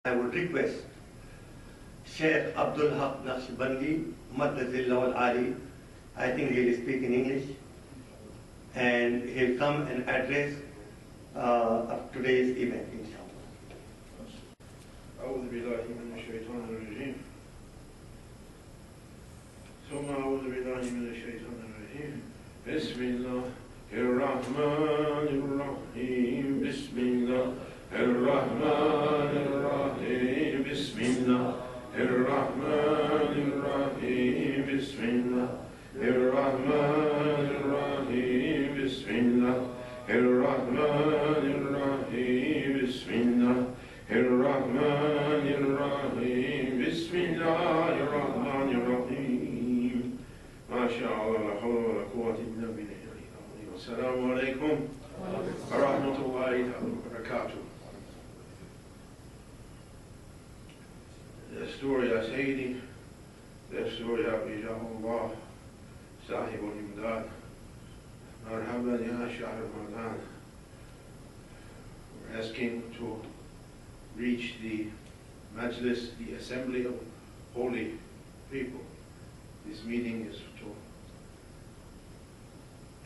I would request Sheikh Abdul Haq Naqshbandi, Maddazillah al-Ali, I think he'll speak in English, and he'll come and address of today's event, inshallah. أعوذ بالله من الشيطان الرجيم ثم أعوذ بالله من الشيطان الرجيم بسم الله الرحمن الرحيم بسم الله الرحمن الرحيم بسم الله الرحمن الرحيم بسم الله الرحمن الرحيم بسم الله الرحمن الرحيم بسم الله الرحمن الرحيم بسم الله الرحمن الرحيم ما شاء الله لا حول ولا قوة إلا بالله العظيم السلام عليكم ورحمة الله وبركاته. دستور يا سيدي دستور يا إجاه الله صاحب الإمداد مرحبا يا شهر رمضان. We're asking to reach the Majlis, the assembly of holy people. This meeting is to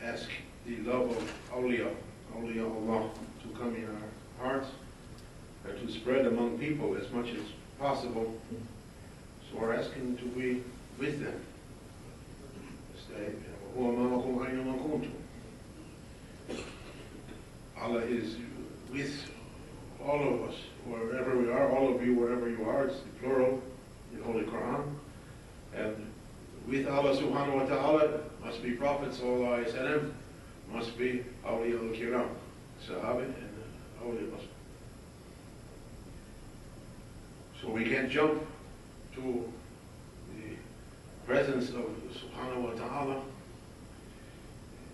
ask the love of awliya Allah to come in our hearts and to spread among people as much as possible. So we're asking to be with them. Allah is with all of us, wherever we are, all of you, wherever you are. It's the plural in Holy Quran. And with Allah subhanahu wa ta'ala must be Prophet sallallahu alayhi wa sallam, must be awliya al-kiram, sahabi and awliya must. So we can't jump to the presence of subhanahu wa ta'ala.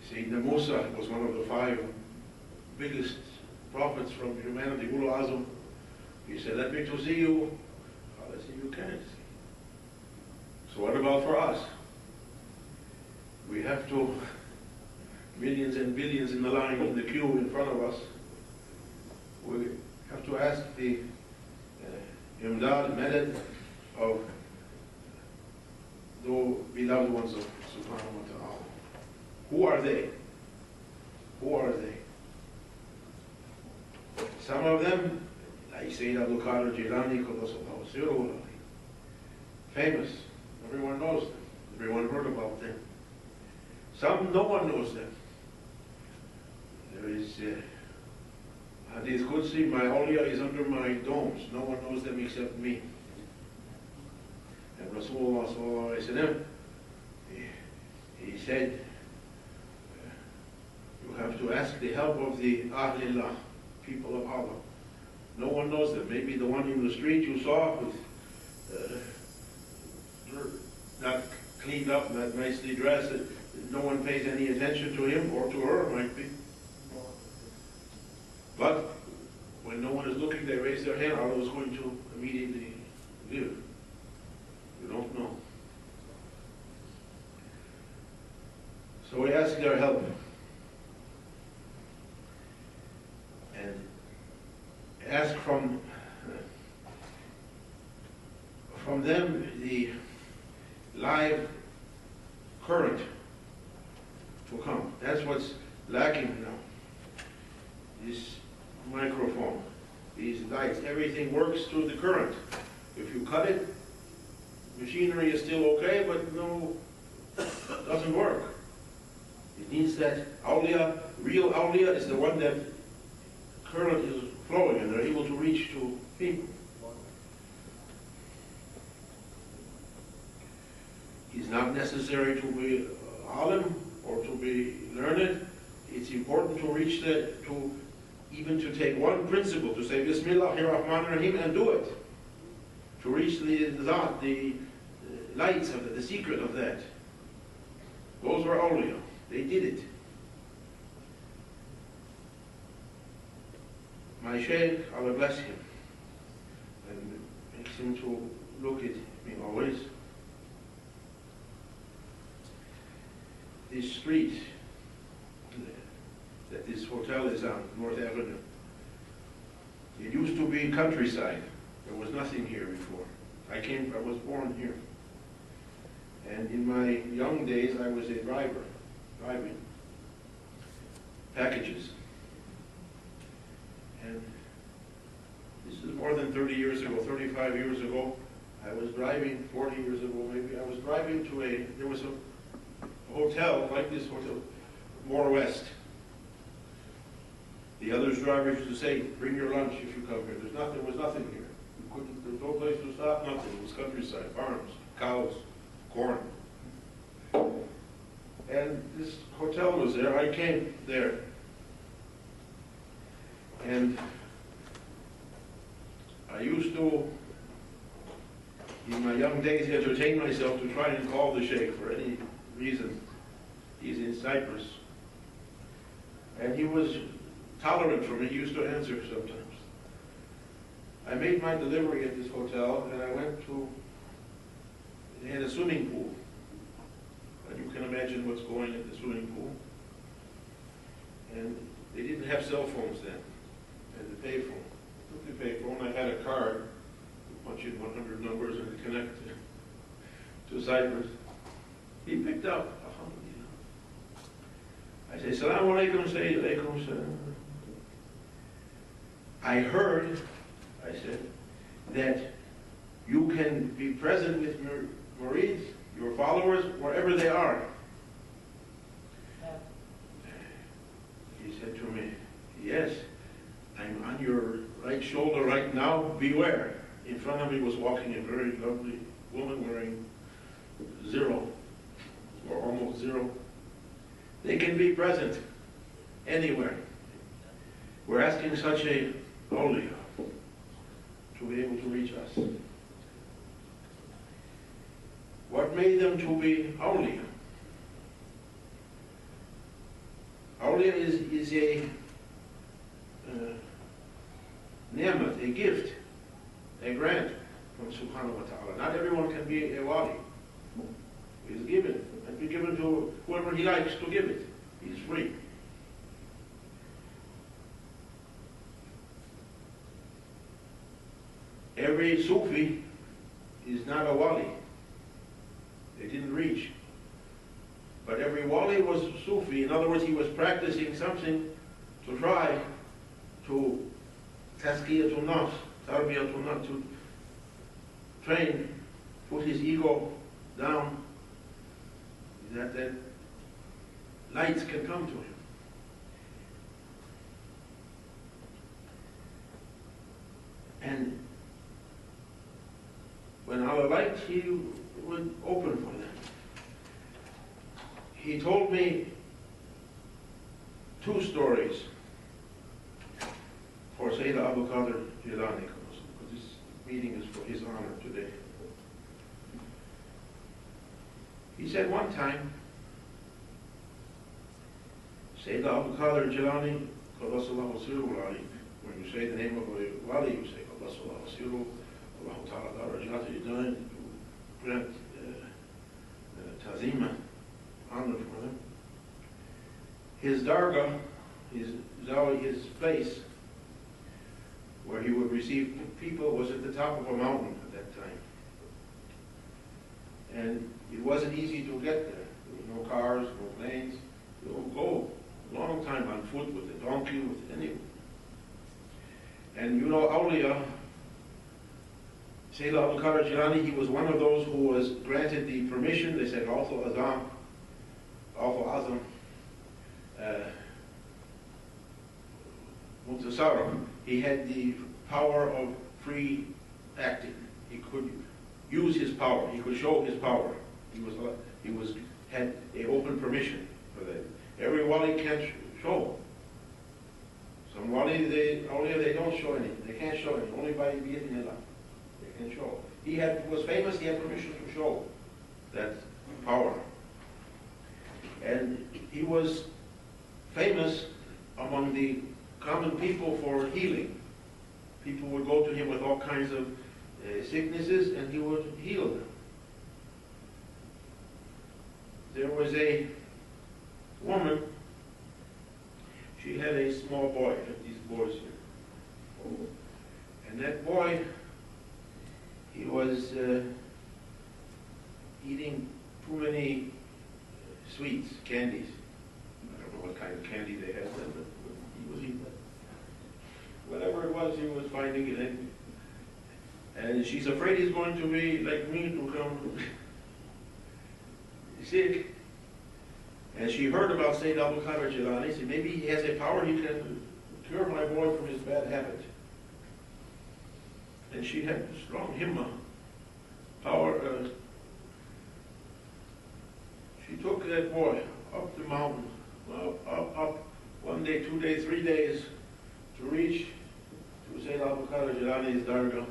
Sayyidina Musa was one of the 5 biggest prophets from humanity, Ulu Azam. He said, let me to see you. Allah said, you can't. So what about for us? We have to, millions and billions in the line, in the queue in front of us. We have to ask the imdad, madad of the beloved ones of subhanahu wa ta'ala. Who are they? Who are they? Some of them, like Sayyid Abdul Qadir Jilani, famous. Everyone knows them. Everyone heard about them. Some, no one knows them. There is Hadith Qudsi, my awliya is under my domes. No one knows them except me. And Rasulullah sallallahu alayhi wa sallam, he said, you have to ask the help of the Ahlillah, people of Allah. No one knows them. Maybe the one in the street you saw with not cleaned up, not nicely dressed, no one pays any attention to him or to her, might be. But when no one is looking, they raise their hand, Allah is going to immediately give. You don't know. So we ask their help. And ask from them the live current to come. That's what's lacking now. This microphone, these lights, everything works through the current. If you cut it, machinery is still okay, but no, doesn't work. It needs that awliya, real awliya is the one that current is flowing and they're able to reach to people. It's not necessary to be alim or to be learned. It's important to reach that, even to take one principle, to say Bismillahir Rahmanir Rahim and do it. To reach the lights of the secret of that. Those were awliya. They did it. My Shaykh, Allah bless him, and makes him to look at me always. This street that this hotel is on, North Avenue, it used to be countryside. There was nothing here before. I was born here. And in my young days, I was a driver, driving packages. And this is more than 30 years ago, 35 years ago. I was driving, 40 years ago maybe, I was driving to there was a hotel, like this hotel, more west. The other drivers used to say, bring your lunch if you come here. There was nothing here. There was no place to stop, nothing. It was countryside, farms, cows, corn. And this hotel was there. I came there. And I used to, in my young days, entertain myself to try and call the sheikh for any reason. He's in Cyprus. And he was tolerant for me. He used to answer sometimes. I made my delivery at this hotel, and I went to, they had a swimming pool. And you can imagine what's going at the swimming pool. And they didn't have cell phones then. I had the payphone. I took the payphone, I had a card, punch in 100 numbers and connect to Cyprus. He picked up, I say, Salaam alaikum, say, alaikum salam. I heard, I said, that you can be present with your murids, your followers, wherever they are. He said to me, yes, I'm on your right shoulder right now, beware. In front of me was walking a very lovely woman wearing zero, or almost zero. They can be present anywhere. We're asking such a awliya to be able to reach us. What made them to be awliya? Awliya is a ni'mat, a gift, a grant from Subhanahu wa Ta'ala. Not everyone can be a wali. It's given, and be given to whoever he likes to give it. He's free. Every Sufi is not a wali. They didn't reach. But every wali was Sufi. In other words, he was practicing something to try to tazkiyatul nafs, tarbiyatul nafs, to train, put his ego down, that lights can come to him. And when Allah liked, he would open for them. He told me 2 stories for Sayyid Abu Qadir Jilani, because this meeting is for his honor today. He said one time, Sayyid Abu Qadir Jilani, Qaddasallahu Sirruhu Ali, when you say the name of a wali, you say Qaddasallahu Sirruhu, Allah Ta'ala Darajat Idan, you grant tazima, honor for them. His dargah, his zawi, his place, where he would receive people, was at the top of a mountain at that time. And it wasn't easy to get there. There were no cars, no planes. You would go a long time on foot, with a donkey, with anyone. And you know, awliya, Sayyid Abdul Qadir Jilani, he was one of those who was granted the permission. They said, Awfu Azam, Awfu Azam, Mutasarraf. He had the power of free acting. He could use his power. He could show his power. He had a open permission for that. Every wali can't show. Some wali, they don't show anything. They can't show anything. Only by bi'idhnillah. They can show. He was famous. He had permission to show that power. And he was famous among the common people for healing. People would go to him with all kinds of sicknesses, and he would heal them. There was a woman, she had a small boy, like these boys here. And that boy was, he was finding it. And she's afraid he's going to be like me, to come sick. And she heard about Sayyid Abdul Qadir Jilani. Said, maybe he has a power, he can cure my boy from his bad habit. And she had strong himmah, power. She took that boy up the mountain, up, 1 day, 2 days, 3 days, to reach to Sayyid Abdul Qadir Jilani's dargah.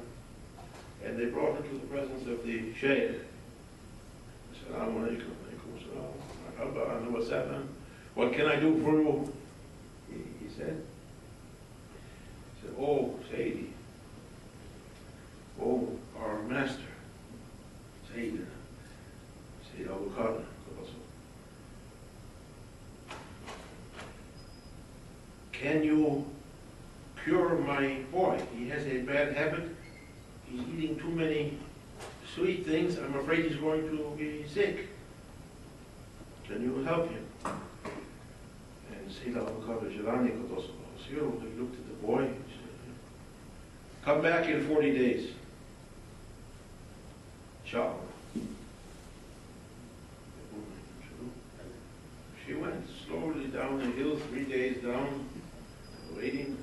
And they brought him to the presence of the Shaykh. Assalamu alaikum, alaikum assalam, marhaba, ahlan wa sahlan. What can I do for you? He said, oh, Sayyidi, oh, our master, Sayyidina, Sayyid Abu Qadir. Can you cure my boy? He has a bad habit. He's eating too many sweet things. I'm afraid he's going to be sick. Can you help him? And Sayyid Abu Qadir Jilani, he looked at the boy. He said, come back in 40 days. Inshallah. She went slowly down the hill, 3 days down, waiting.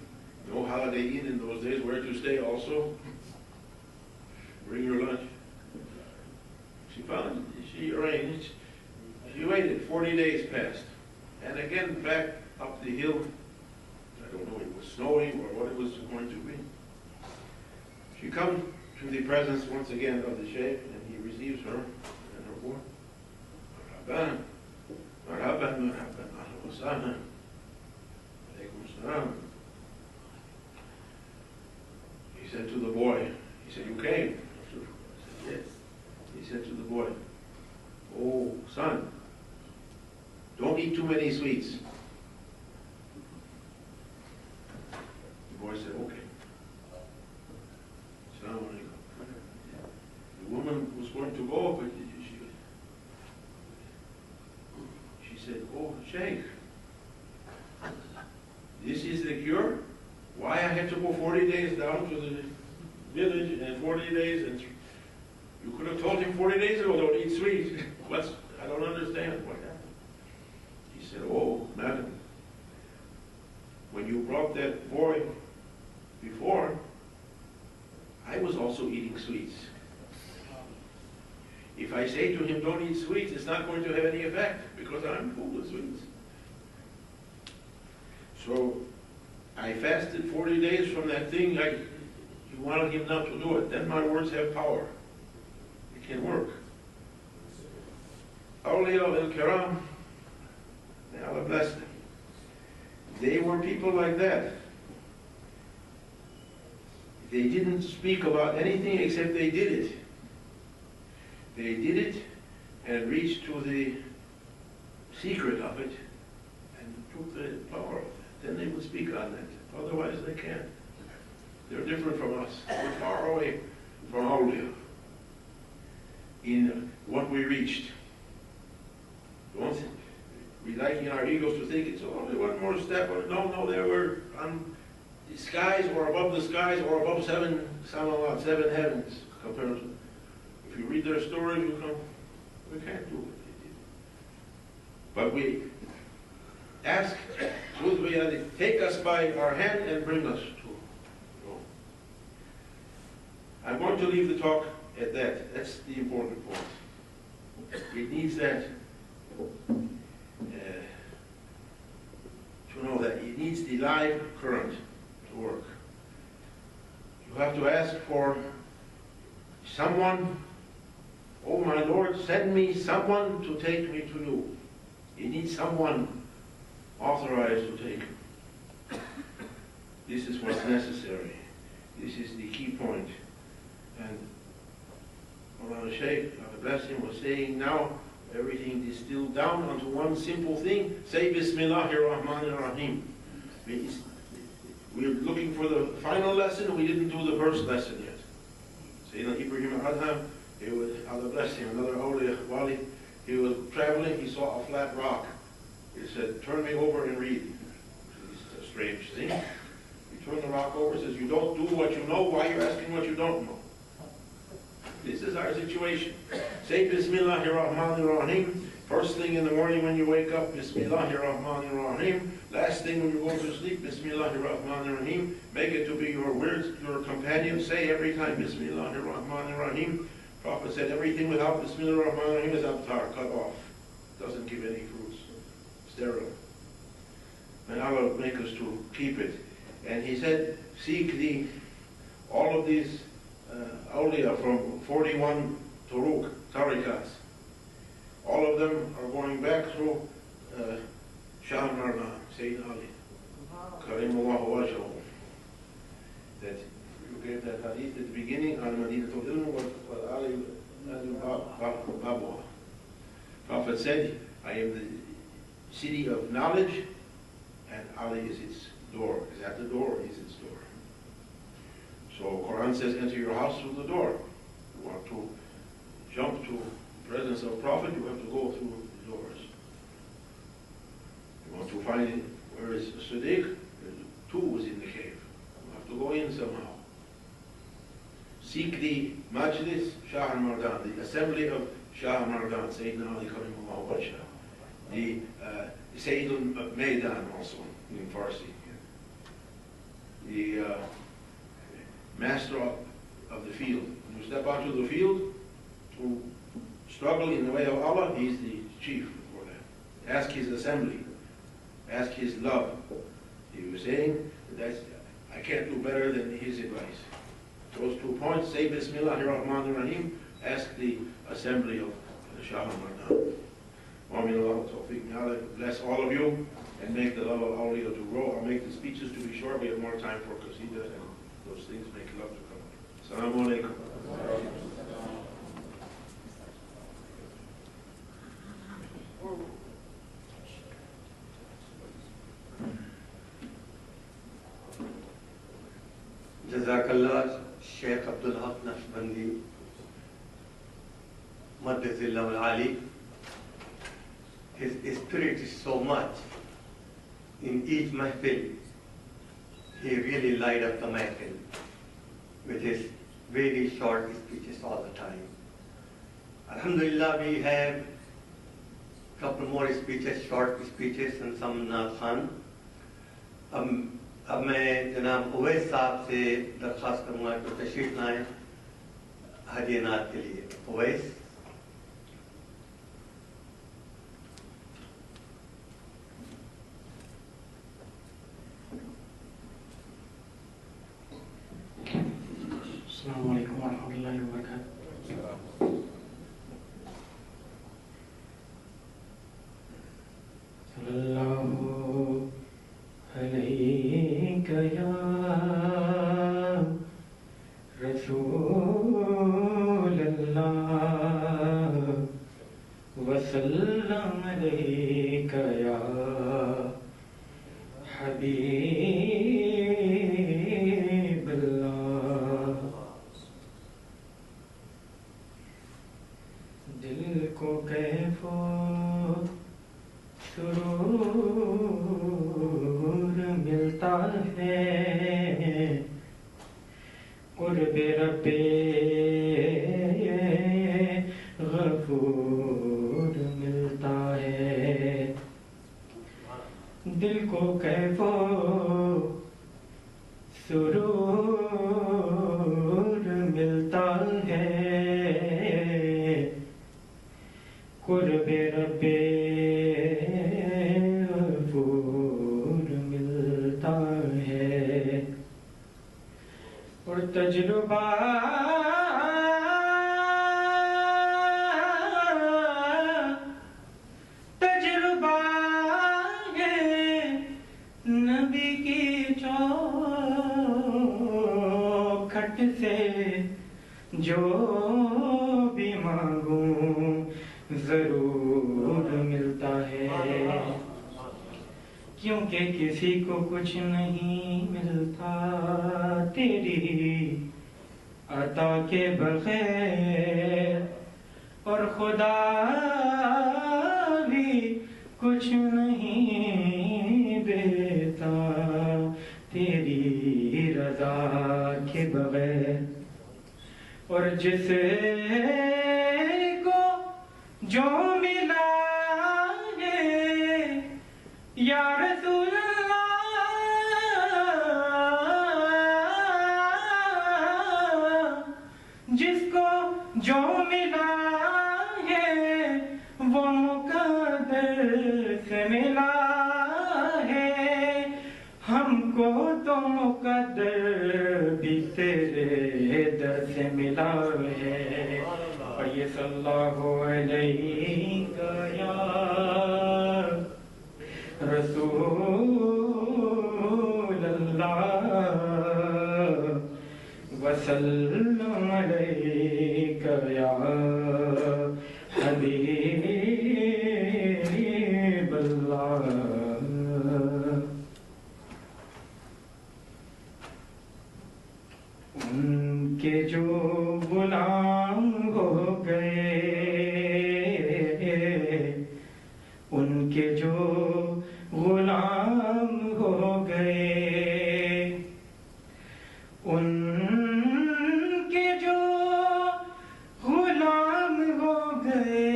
No holiday inn in those days, where to stay also. Bring your lunch. She arranged, she waited, 40 days passed. And again, back up the hill, I don't know if it was snowing or what it was going to be. She comes to the presence once again of the Shaykh, and he receives her and her boy. Marhaban, marhaban, marhaban, ahlan wa sahlan. Alaykum assalam. He said to the boy, he said, you came? I said, yes. He said to the boy, oh, son, don't eat too many sweets. The boy said, okay. Assalamu alaikum. The woman was going to go, but she said, oh, Shaykh, this is the cure? Why I had to go 40 days down to the village and 40 days, and you could have told him 40 days ago, don't eat sweets. I don't understand what happened. He said, oh, madam, when you brought that boy before, I was also eating sweets. If I say to him, don't eat sweets, it's not going to have any effect, because I'm full of sweets. So I fasted 40 days from that thing. You wanted him not to do it. Then my words have power. It can work. Awliya al-Kiram, may Allah bless them. They were people like that. They didn't speak about anything except they did it. They did it and reached to the secret of it and took the power of it. Then they would speak on that. Otherwise they can't. They're different from us. We're far away from awliya in what we reached. Don't we like in our egos to think it's only one more step? No, they were on the skies or above the skies or above seven heavens compared to. If you read their stories, you come, we can't do what they did. But we ask, take us by our hand and bring us to. I'm going to leave the talk at that. That's the important point. It needs that, to know that it needs the live current to work. You have to ask for someone, oh my Lord, send me someone to take me to you. You need someone authorized to take him. This is what's necessary. This is the key point. And Mawlana Shaykh, God bless him, was saying now everything distilled down onto one simple thing. Say Bismillahir Rahmanir Rahim. We're looking for the final lesson. We didn't do the first lesson yet. Sayyidina Ibrahim Adham, he was, Allah bless him, another awliya wali, he was traveling, he saw a flat rock. He said, turn me over and read. This is a strange thing. He turned the rock over, says, you don't do what you know, why you're asking what you don't know? This is our situation. Say Bismillahir Rahmanir Rahim. First thing in the morning when you wake up, Bismillahir Rahmanir Rahim. Last thing when you go to sleep, Bismillahir Rahmanir Rahim. Make it to be your words, your companion. Say every time Bismillahir Rahmanir Rahim. Prophet said everything without Bismillahir Rahmanir Rahim is abtar, cut off. Doesn't give any fruits. Sterile. And Allah make us to keep it. And he said, seek all of these awliya from 41 turuq, tariqats. All of them are going back through Shah Mardan, Sayyid Ali, Karimullah Wajhahu. That you gave that hadith at the beginning, Al-Madinatul Ilm wa Ali Babuha. Prophet said, I am the city of knowledge, and Ali is its door. Is at the door, is its door. So Quran says, enter your house through the door. You want to jump to the presence of Prophet, you have to go through the doors. You want to find where is Siddiq, two was in the cave. You have to go in somehow. Seek the Majlis Shah Mardan, the assembly of Shah Mardan, Sayyidina Ali Karimullah Wajha. The Sayyid al-Maidan also in Farsi. The master of the field. When you step onto the field to struggle in the way of Allah, he's the chief for that. Ask his assembly. Ask his love. He was saying that I can't do better than his advice. Those 2 points, say Bismillahir Rahmanir Rahim, ask the assembly of the Shah Mardan. May Allah bless all of you and make the love of awliya to grow. I'll make the speeches to be short. We have more time for qasida and those things make love to come. Assalamu alaikum. Jazakallah, Sheikh Abdul Haq Naqshbandi, Maddazillah al-Ali. His spirit is so much. In each mehfil, he really light up the mehfil with his very short speeches all the time. Alhamdulillah, we have a couple more speeches, short speeches, and some naat khan. अब मैं जनाब उवैस साहब से दरख्वास्त करूँगा कि तशरीफ लाएं हदिया नात के लिए। उवैस। अस्सलामु अलैकुम वरहमतुल्लाहि वबरकातुहू। सल्लल्लाहु अलैका या रसूलल्लाह वसल्लम अलैका या हबीबल्लाह। दिल को कैफो सुरूर मिलता है, कुर्बे रब्बे गफूर मिलता है। दिल को कैफो सुरूर मिलता है, कुर्बे रब्बे गफूर मिलता है। और तजुर्बा है नबी की चौखट से, जो भी मांगूं जरूर मिलता है। क्योंकि किसी को कुछ नहीं मिलता तेरी अता के बगैर, और खुदा भी कुछ नहीं देता तेरी رضا کے بغیر. اور جس کو جو ملا ہے یا رسول اللہ، جس کو جو ملا ہے وہ مقدر سے ملا ہے. ہم کو تو مقدر بھی تیرے در سے ملا ہے. اور یہ صلی اللہ علیہ یا رسول اللہ وسلم علیک یا حبیب اللہ. ان کے جو غلام ہو گئے، ان کے جو غلام ہو گئے، ان کے جو غلام ہو گئے،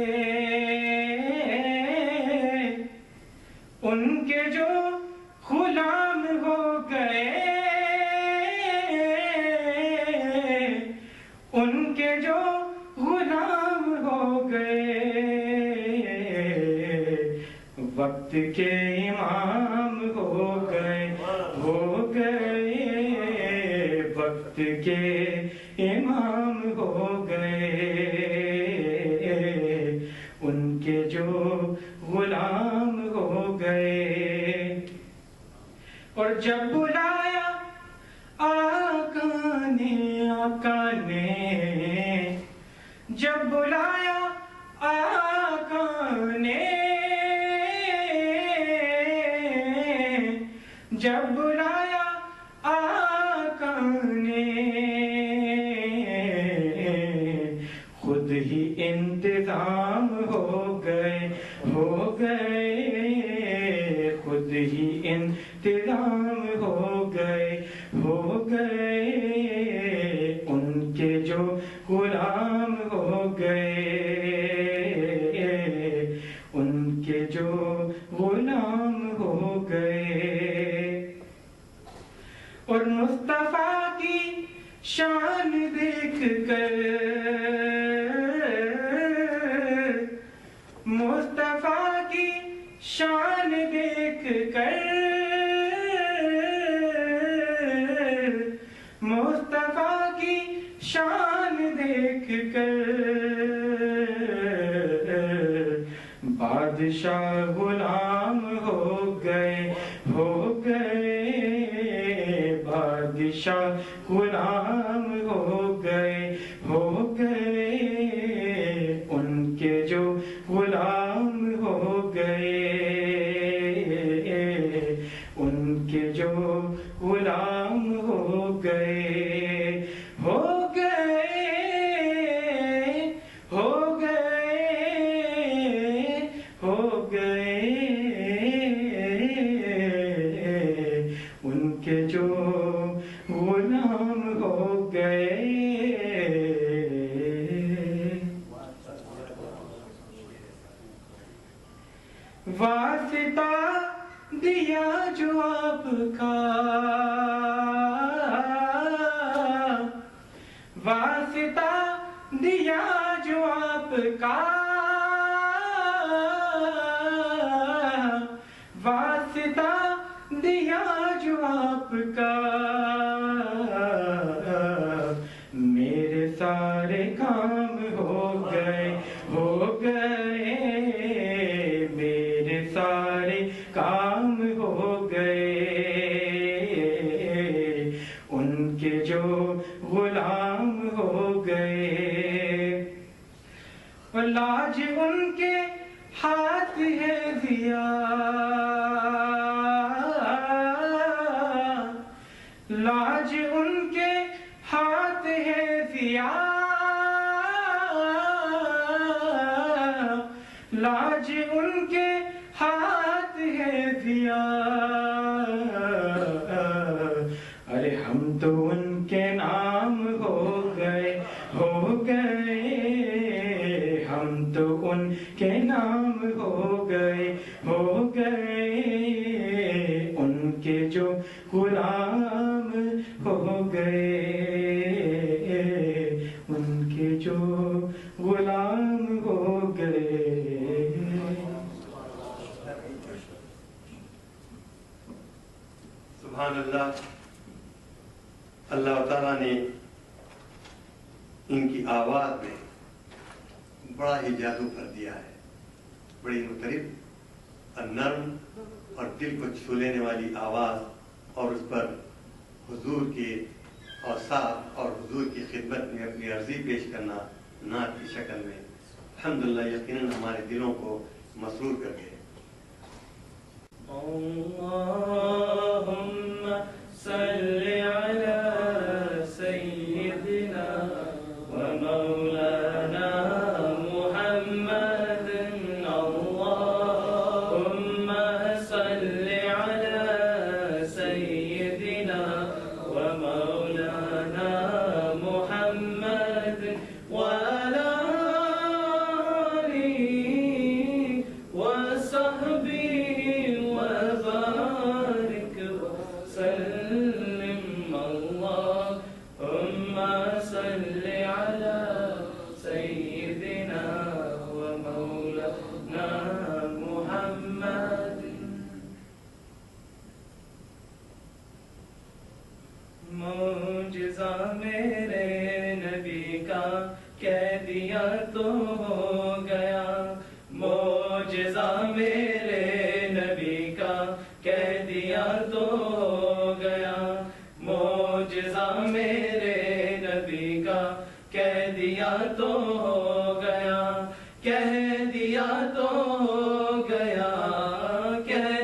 ان کے جو غلام ہو گئے، ان کے جو غلام ہو گئے، وقت کے امام ہو گئے، ہو گئے، وقت کے امام ہو گئے. ان کے جو غلام ہو گئے. اور جب بلایا آقا نے، جب بلایا آقا نے، جب بلایا آقا نے، خود ہی انتظام ہو گئے، ہو گئے، خود ہی انتظام ہو گئے، ہو گئے. ان کے جو غلام ہو گئے، ان کے جو غلام ہو گئے. اور مصطفیٰ کی شان دیکھ کر، مصطفیٰ کی شان دیکھ کر، مصطفیٰ کی شان دیکھ کر، بادشاہ غلام ہو گئے، ہو گئے، بادشاہ غلام ہو گئے، ہو گئے. ان کے جو غلام ہو گئے، ان کے جو غلام ہو گئے، ہو گئے، ہو گئے، ہو گئے. ان کے جو غلام ہو گئے. واسطہ دیا جو آپ کا، واسطہ دیا جو آپ کا، واسطہ دیا جو آپ کا. میرے سارے کام ہو گئے، ہو گئے، میرے سارے کام ہو گئے. ان کے جو غلام ہو گئے. لاج ان کے ہاتھ ہے ضیا، لاج ان کے ہاتھ ہے ضیا، لاج ان کے ہاتھ ہے ضیا. ارے ہم تو ان کے نام ہو گئے ہم تو ان کے نام ہو گئے ان کے جو غلام ہو گئے ان کے جو غلام ہو گئے. سبحان اللہ. اللہ تعالیٰ نے ان کی آواز میں بڑا ہی جادو کر دیا ہے. بڑی مختلف اور نرم اور دل کو چھو لینے والی آواز، اور اس پر حضور کے اوصاف اور حضور کی خدمت میں اپنی عرضی پیش کرنا نعت کی شکل میں الحمدللہ یقیناً ہمارے دلوں کو مسرور کر گئے. اللہم صلی علی سیدنا و مولانا محمد. اللہم صلی علی سیدنا و مولانا محمد وعلی آلہ وصحبہ وبارک وسلم. اللہم صلی علی سیدنا و مولانا محمد. معجزہ میرے نبی کا کہہ دیا تو ہو گیا. معجزہ میرے نبی کا کہہ دیا تو ہو گیا. معجزہ میرے نبی کا کہہ دیا تو ہو گیا. کہہ دیا تو ہو گیا. کہہ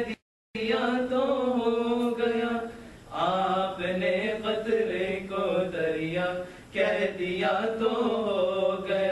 دیا تو ہو گیا. آپ نے قطرے کو دریا کہہ دیا تو ہو گیا.